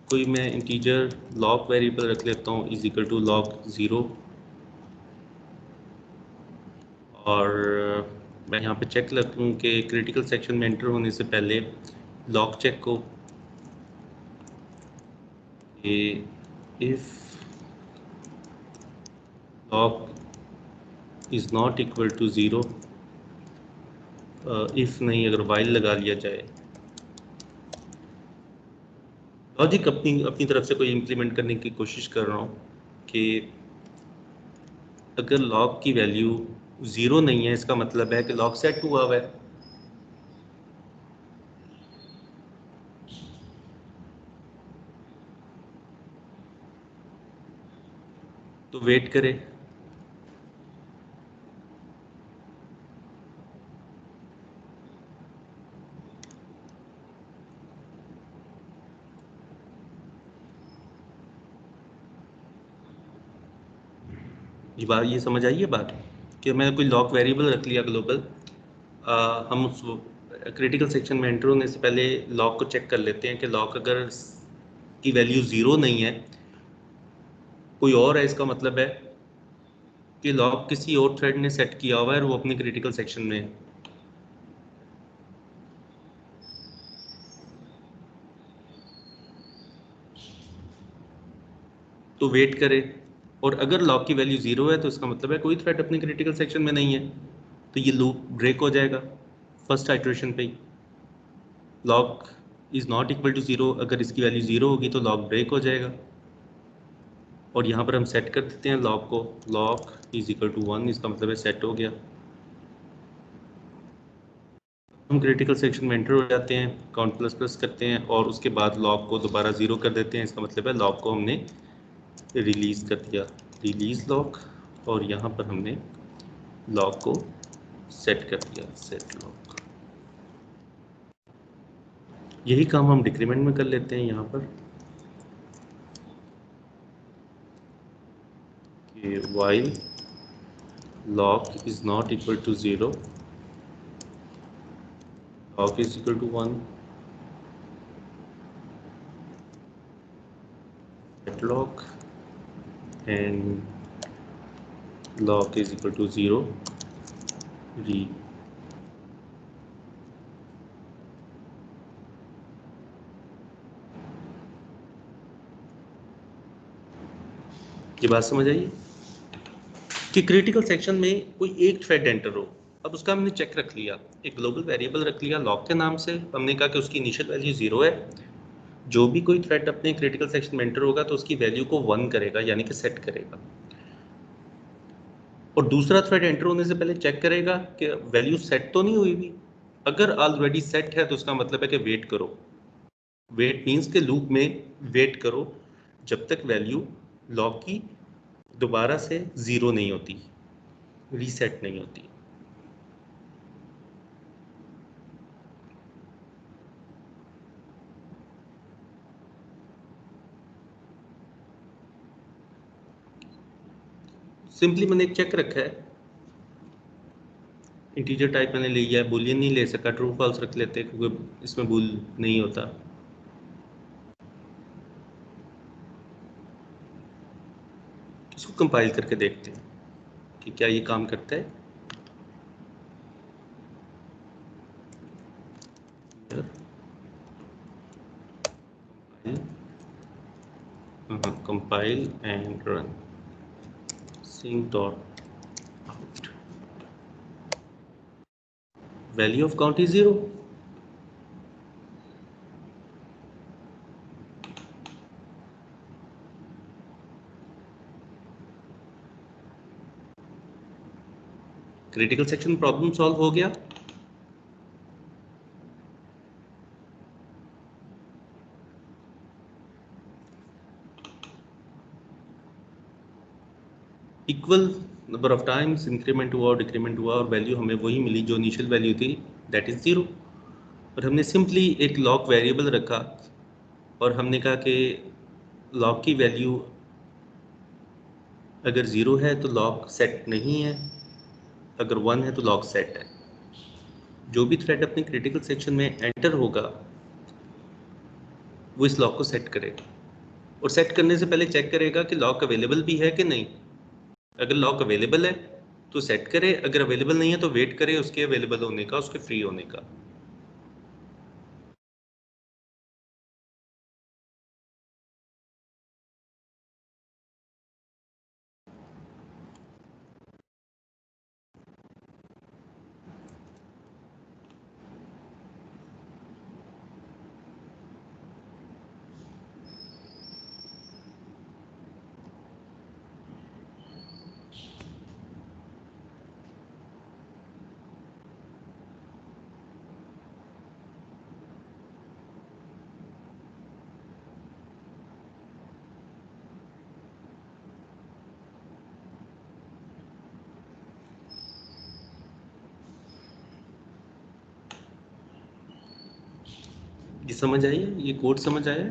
कोई मैं इंटीजर लॉक वेरिएबल रख लेता हूँ इज इक्वल टू लॉक 0, और मैं यहाँ पे चेक रख लूँ कि क्रिटिकल सेक्शन में एंटर होने से पहले लॉक चेक को if lock is not equal to 0, if नहीं अगर वाइल लगा लिया जाए। लॉजिक अपनी तरफ से कोई इम्प्लीमेंट करने की कोशिश कर रहा हूँ कि अगर लॉक की वैल्यू 0 नहीं है इसका मतलब है कि लॉक सेट हुआ हुआ है। तो वेट करें, ये समझ आई है बात कि मैंने कोई लॉक वेरिएबल रख लिया ग्लोबल, हम उस क्रिटिकल सेक्शन में एंटर होने से पहले लॉक को चेक कर लेते हैं कि लॉक अगर की वैल्यू 0 नहीं है, कोई और है, इसका मतलब है कि लॉक किसी और थ्रेड ने सेट किया हुआ है और वो अपने क्रिटिकल सेक्शन में है। तो वेट करें, और अगर लॉक की वैल्यू 0 है तो इसका मतलब है कोई थ्रेड अपने क्रिटिकल सेक्शन में नहीं है, तो ये लूप ब्रेक हो जाएगा फर्स्ट आइटरेशन पे ही। Lock is not equal to 0, अगर इसकी वैल्यू 0 होगी तो लॉक ब्रेक हो जाएगा, और यहाँ पर हम सेट कर देते हैं लॉक को, लॉक इज इक्वल टू 1, इसका मतलब है सेट हो गया। हम क्रिटिकल सेक्शन में एंटर हो जाते हैं, काउंट प्लस प्लस करते हैं और उसके बाद लॉक को दोबारा 0 कर देते हैं, इसका मतलब है लॉक को हमने रिलीज़ कर दिया, रिलीज़ लॉक, और यहाँ पर हमने लॉक को सेट कर दिया, सेट लॉक। यही काम हम डिक्रीमेंट में कर लेते हैं यहाँ पर कि while log is not equal to 0, log is equal to 1, set log, and log is equal to 0, re ये बात समझ आइए कि क्रिटिकल सेक्शन में कोई एक थ्रेड एंटर हो। अब उसका हमने चेक रख लिया, एक ग्लोबल वेरिएबल रख लिया लॉक के नाम से, हमने कहा कि उसकी इनिशियल वैल्यू 0 है, जो भी कोई थ्रेड अपने क्रिटिकल सेक्शन में एंटर होगा तो उसकी वैल्यू को 1 करेगा, यानी कि सेट करेगा। और दूसरा थ्रेड एंटर होने से पहले चेक करेगा कि वैल्यू सेट तो नहीं हुई भी। अगर ऑलरेडी सेट है तो उसका मतलब है कि वेट करो। वेट मीन्स के लूप में वेट करो जब तक वैल्यू लॉग की दोबारा से 0 नहीं होती, रीसेट नहीं होती। सिंपली मैंने एक चेक रखा है, इंटीजर टाइप मैंने लिया है, बुलियन नहीं ले सका, ट्रू फॉल्स रख लेते क्योंकि इसमें बुल नहीं होता। इसको कंपाइल करके देखते हैं कि क्या ये काम करता है। Compile and run sync dot out, value of count is 0. Critical section problem solve हो गया। Equal number of times increment हुआ और डिक्रीमेंट हुआ और वैल्यू हमें वही मिली जो इनिशियल वैल्यू थी, दैट इज 0। और हमने सिंपली एक लॉग वेरिएबल रखा और हमने कहा कि लॉग की वैल्यू अगर 0 है तो लॉग सेट नहीं है, अगर 1 है तो लॉग सेट है। जो भी थ्रेड अपने क्रिटिकल सेक्शन में एंटर होगा वो इस लॉग को सेट करेगा और सेट करने से पहले चेक करेगा कि लॉक अवेलेबल भी है कि नहीं। अगर लॉक अवेलेबल है तो सेट करे, अगर अवेलेबल नहीं है तो वेट करे उसके अवेलेबल होने का, उसके फ्री होने का। ये समझ आई है? ये कोड समझ आया है?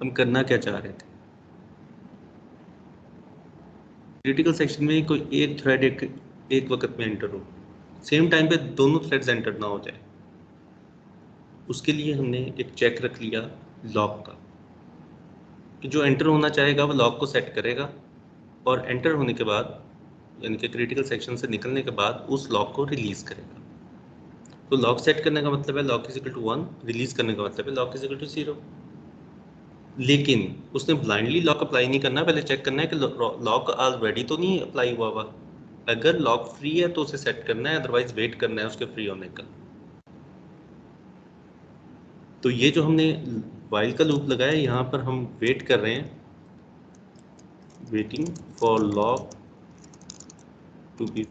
हम करना क्या चाह रहे थे? क्रिटिकल सेक्शन में कोई एक थ्रेड एक वक्त में एंटर हो, सेम टाइम पे दोनों थ्रेड्स एंटर ना हो जाए, उसके लिए हमने एक चेक रख लिया लॉक का कि जो एंटर होना चाहेगा वो लॉक को सेट करेगा और एंटर होने के बाद यानी कि क्रिटिकल सेक्शन से निकलने के बाद उस लॉक को रिलीज करेगा। तो लॉक सेट करने का मतलब है lock is equal to 1, release करने का मतलब है लॉक इज इक्वल टू 0। लेकिन उसने ब्लाइंडली लॉक अप्लाई नहीं करना, पहले चेक करना है कि लॉक ऑलरेडी तो नहीं अप्लाई हुआ हुआ। अगर लॉक फ्री है तो उसे सेट करना है, अदरवाइज वेट करना है उसके फ्री होने का। तो ये जो हमने वाइल का लूप लगाया है, यहाँ पर हम वेट कर रहे हैं, waiting for lock to be.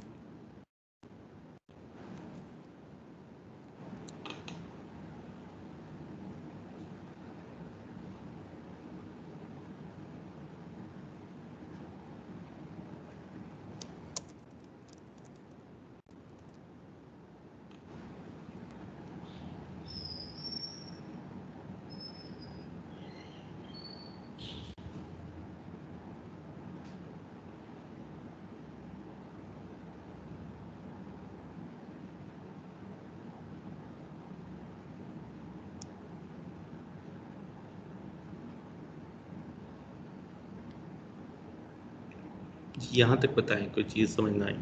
यहाँ तक बताएं कोई चीज़ समझ ना आई?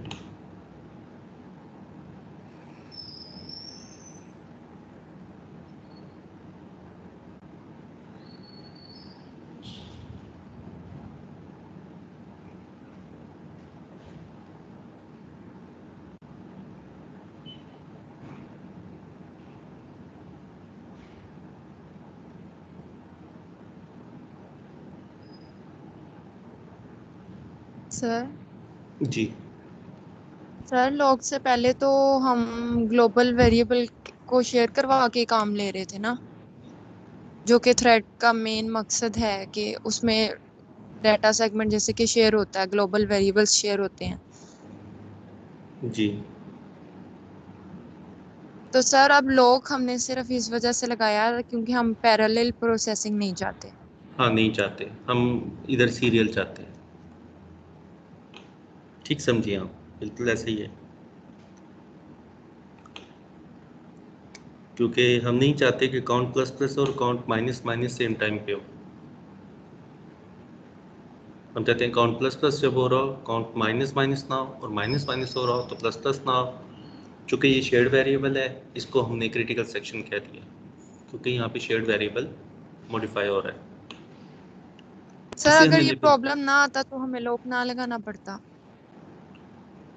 सर जी सर लॉग से पहले तो हम ग्लोबल वेरिएबल को शेयर करवा के काम ले रहे थे ना, जो कि थ्रेड का मेन मकसद है कि उसमें डाटा सेगमेंट जैसे कि शेयर होता है, ग्लोबल वेरिएबल्स शेयर होते हैं। जी तो सर अब लॉग हमने सिर्फ इस वजह से लगाया क्योंकि हम पैरेलल प्रोसेसिंग नहीं चाहते। हाँ, नहीं चाहते हम, इधर सीरियल चाहते हैं। ठीक समझिए आप, बिल्कुल ऐसे ही है, क्योंकि हम नहीं चाहते कि काउंट प्लस प्लस और count minus minus same time पे हो। हम चाहते हैं काउंट प्लस प्लस जब हो रहा हो, काउंट माइनस माइनस ना हो, और माइनस माइनस हो रहा हो तो प्लस प्लस ना हो। चूँकि ये शेयर्ड वेरिएबल है, इसको हमने क्रिटिकल सेक्शन कह दिया, क्योंकि यहाँ पे शेयर्ड वेरिएबल मॉडिफाई हो रहा है। सर इसे अगर हमने ये लेबल, प्रॉब्लम ना आता तो हमें लॉग ना लगाना पड़ता।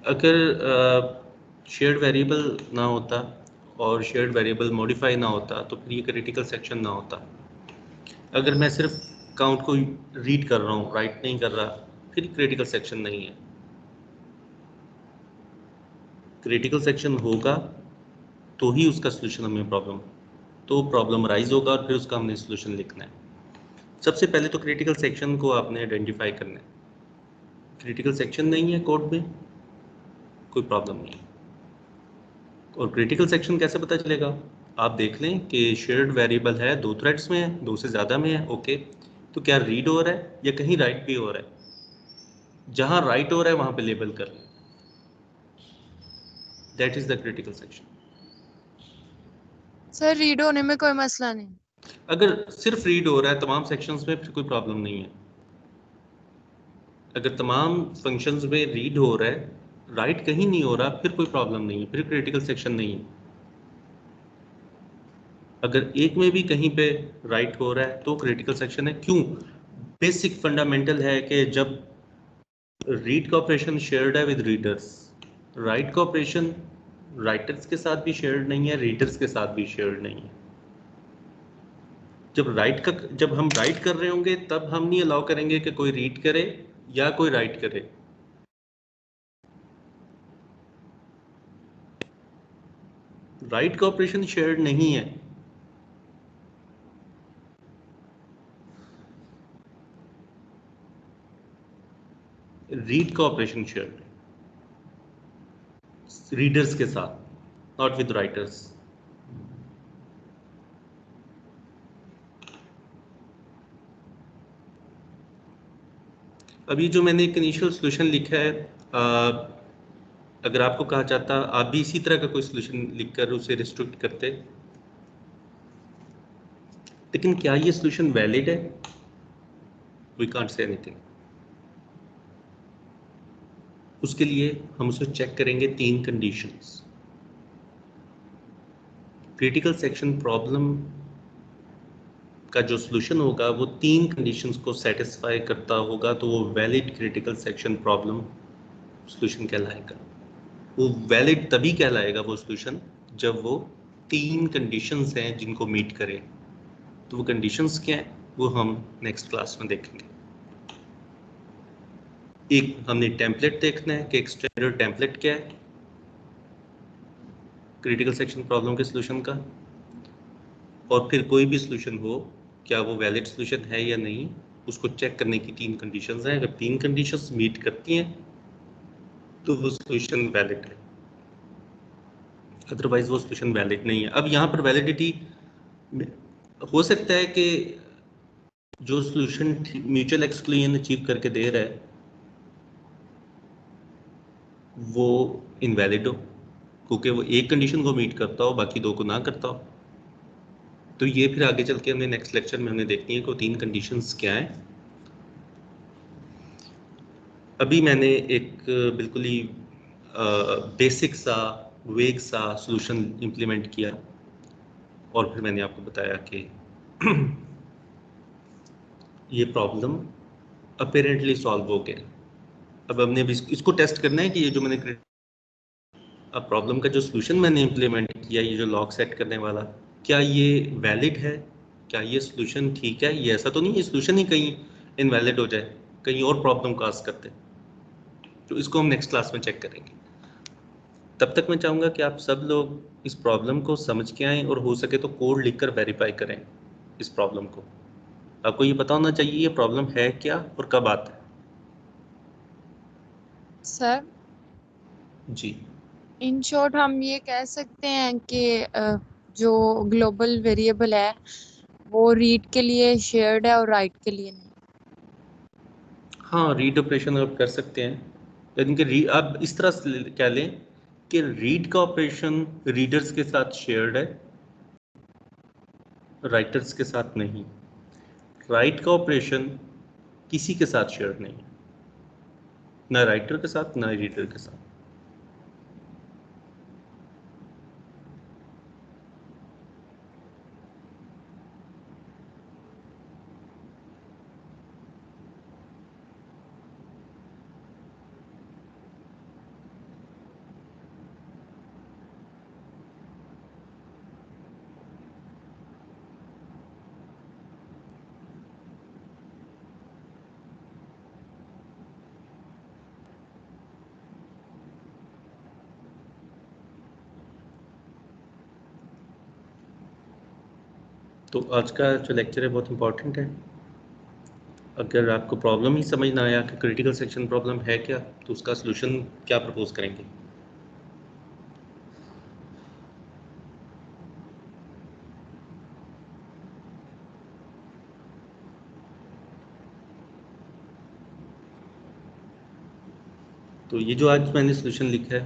अगर शेयर्ड वेरिएबल ना होता और शेयर्ड वेरिएबल मॉडिफाई ना होता तो फिर ये क्रिटिकल सेक्शन ना होता। अगर मैं सिर्फ काउंट को रीड कर रहा हूँ, राइट नहीं कर रहा, फिर क्रिटिकल सेक्शन नहीं है। क्रिटिकल सेक्शन होगा तो ही उसका सोल्यूशन हमें प्रॉब्लम राइज होगा, और फिर उसका हमने सोल्यूशन लिखना है। सबसे पहले तो क्रिटिकल सेक्शन को आपने आइडेंटिफाई करना है। क्रिटिकल सेक्शन नहीं है कोड में, कोई प्रॉब्लम नहीं है। और क्रिटिकल सेक्शन कैसे पता चलेगा? आप देख लें कि शेयर्ड वेरिएबल है, 2 थ्रेड्स में है, 2 से ज़्यादा में है, ओके, तो क्या रीड हो रहा है या कहीं राइट भी हो रहा है? जहाँ राइट हो रहा है वहाँ पे लेबल कर लें, that is the critical section. Sir read होने में कोई मसला नहीं। अगर सिर्फ रीड हो रहा है तमाम सेक्शंस में, फिर कोई प्रॉब्लम नहीं है। अगर तमाम फंक्शंस में रीड हो रहा है, राइट कहीं नहीं हो रहा, फिर कोई प्रॉब्लम नहीं है, फिर क्रिटिकल सेक्शन नहीं है। अगर एक में भी कहीं पे राइट हो रहा है तो क्रिटिकल सेक्शन है। क्यों? बेसिक फंडामेंटल है कि जब रीड का ऑपरेशन शेयर्ड है विद रीडर्स, राइट का ऑपरेशन राइटर्स के साथ भी शेयर्ड नहीं है, रीडर्स के साथ भी शेयर्ड नहीं है। जब हम राइट कर रहे होंगे तब हम नहीं अलाउ करेंगे कि कोई रीड करे या कोई राइट करे। राइट का ऑपरेशन शेयर्ड नहीं है, रीड का ऑपरेशन शेयर्ड है रीडर्स के साथ, नॉट विद राइटर्स। अभी जो मैंने एक इनिशियल सोल्यूशन लिखा है, अगर आपको कहा जाता आप भी इसी तरह का कोई सोल्यूशन लिखकर उसे रिस्ट्रिक्ट करते, लेकिन क्या ये सोल्यूशन वैलिड है? We can't say anything. उसके लिए हम उसे चेक करेंगे 3 कंडीशंस। क्रिटिकल सेक्शन प्रॉब्लम का जो सोल्यूशन होगा वो 3 कंडीशंस को सेटिस्फाई करता होगा, तो वो valid critical section problem solution कहलाएगा। वो वैलिड तभी कहलाएगा वो सोल्यूशन जब वो 3 कंडीशंस हैं जिनको मीट करे। तो वो कंडीशंस क्या हैं वो हम नेक्स्ट क्लास में देखेंगे। एक हमने टेम्पलेट देखना है कि एक स्टैंडर्ड टेम्पलेट क्या है क्रिटिकल सेक्शन प्रॉब्लम के सोल्यूशन का, और फिर कोई भी सोल्यूशन हो क्या वो वैलिड सोल्यूशन है या नहीं, उसको चेक करने की 3 कंडीशंस हैं। अगर 3 कंडीशंस मीट करती हैं तो वो सोल्यूशन वैलिड है, अदरवाइज वो सोल्यूशन वैलिड नहीं है। अब यहाँ पर वैलिडिटी हो सकता है कि जो सोल्यूशन म्यूचुअल एक्सक्लूजन अचीव करके दे रहा है वो इनवैलिड हो, क्योंकि वो एक कंडीशन को मीट करता हो बाकी 2 को ना करता हो। तो ये फिर आगे चल के हमने नेक्स्ट लेक्चर में हमने देखनी है कि 3 कंडीशंस क्या हैं। अभी मैंने एक बिल्कुल ही बेसिक सा वेग सा सॉल्यूशन इंप्लीमेंट किया, और फिर मैंने आपको बताया कि ये प्रॉब्लम अपेरेंटली सॉल्व हो गया। अब हमने भी इसको टेस्ट करना है कि ये जो मैंने अब प्रॉब्लम का जो सॉल्यूशन मैंने इंप्लीमेंट किया, ये जो लॉग सेट करने वाला, क्या ये वैलिड है, क्या ये सॉल्यूशन ठीक है? ये ऐसा तो नहीं है सॉल्यूशन ही कहीं इनवैलिड हो जाए, कहीं और प्रॉब्लम काज करते। तो इसको हम नेक्स्ट क्लास में चेक करेंगे। तब तक मैं चाहूँगा कि आप सब लोग इस प्रॉब्लम को समझ के आएँ और हो सके तो कोड लिखकर वेरीफाई करें इस प्रॉब्लम को। आपको ये पता होना चाहिए ये प्रॉब्लम है क्या और कब आता है। सर जी इन शॉर्ट हम ये कह सकते हैं कि जो ग्लोबल वेरिएबल है वो रीड के लिए शेयर्ड है और राइट के लिए नहीं। हाँ, रीड ऑपरेशन आप कर सकते हैं, लेकिन कि आप इस तरह से क्या लें कि रीड का ऑपरेशन रीडर्स के साथ शेयर्ड है, राइटर्स के साथ नहीं। राइट का ऑपरेशन किसी के साथ शेयर्ड नहीं, ना राइटर के साथ ना रीडर के साथ। तो आज का जो लेक्चर है बहुत इम्पोर्टेंट है। अगर आपको प्रॉब्लम ही समझ ना आया कि क्रिटिकल सेक्शन प्रॉब्लम है क्या, तो उसका सलूशन क्या प्रपोज करेंगे। तो ये जो आज मैंने सलूशन लिखा है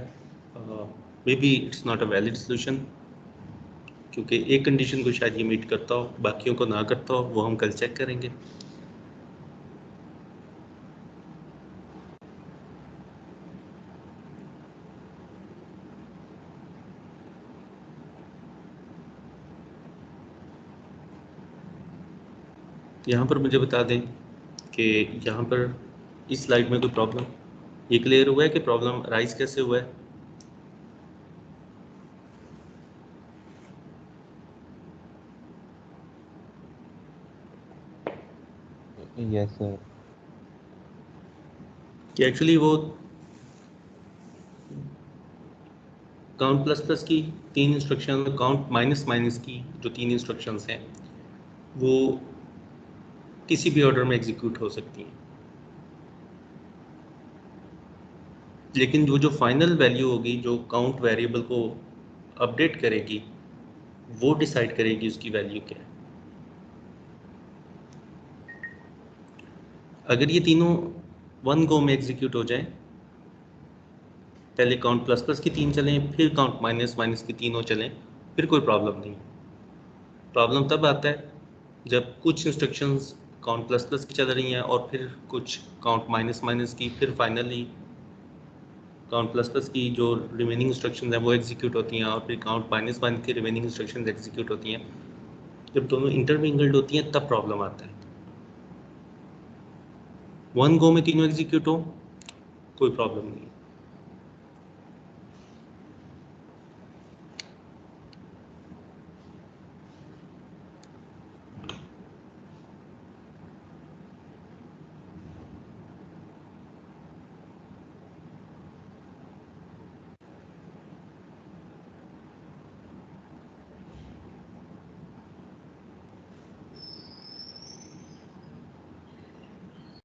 may be it's not a valid solution, क्योंकि एक कंडीशन को शायद ये मीट करता हो, बाकियों को ना करता हो, वो हम कल चेक करेंगे। यहाँ पर मुझे बता दें कि यहाँ पर इस स्लाइड में कोई प्रॉब्लम, ये क्लियर हुआ है कि प्रॉब्लम राइज कैसे हुआ है। Yes sir. कि एक्चुअली वो काउंट प्लस प्लस की 3 इंस्ट्रक्शन, काउंट माइनस माइनस की जो 3 इंस्ट्रक्शंस हैं वो किसी भी ऑर्डर में एग्जीक्यूट हो सकती हैं, लेकिन वो जो फाइनल वैल्यू होगी जो काउंट वेरिएबल को अपडेट करेगी वो डिसाइड करेगी उसकी वैल्यू क्या है। अगर ये तीनों वन गो में एग्जीक्यूट हो जाए, पहले काउंट प्लस प्लस की 3 चलें, फिर काउंट माइनस माइनस की तीनों चलें, फिर कोई प्रॉब्लम नहीं। प्रॉब्लम तब आता है जब कुछ इंस्ट्रक्शंस काउंट प्लस प्लस की चल रही हैं और फिर कुछ काउंट माइनस माइनस की, फिर फाइनली काउंट प्लस प्लस की जो रिमेनिंग इंस्ट्रक्शंस हैं वो एग्जीक्यूट होती हैं और फिर काउंट माइनस माइनस की रिमेनिंग इंस्ट्रक्शंस एग्जीक्यूट होती हैं। जब दोनों इंटरमिंगल्ड होती हैं तब प्रॉब्लम आता है। वन गो में तीनों एग्जीक्यूट हो कोई प्रॉब्लम नहीं।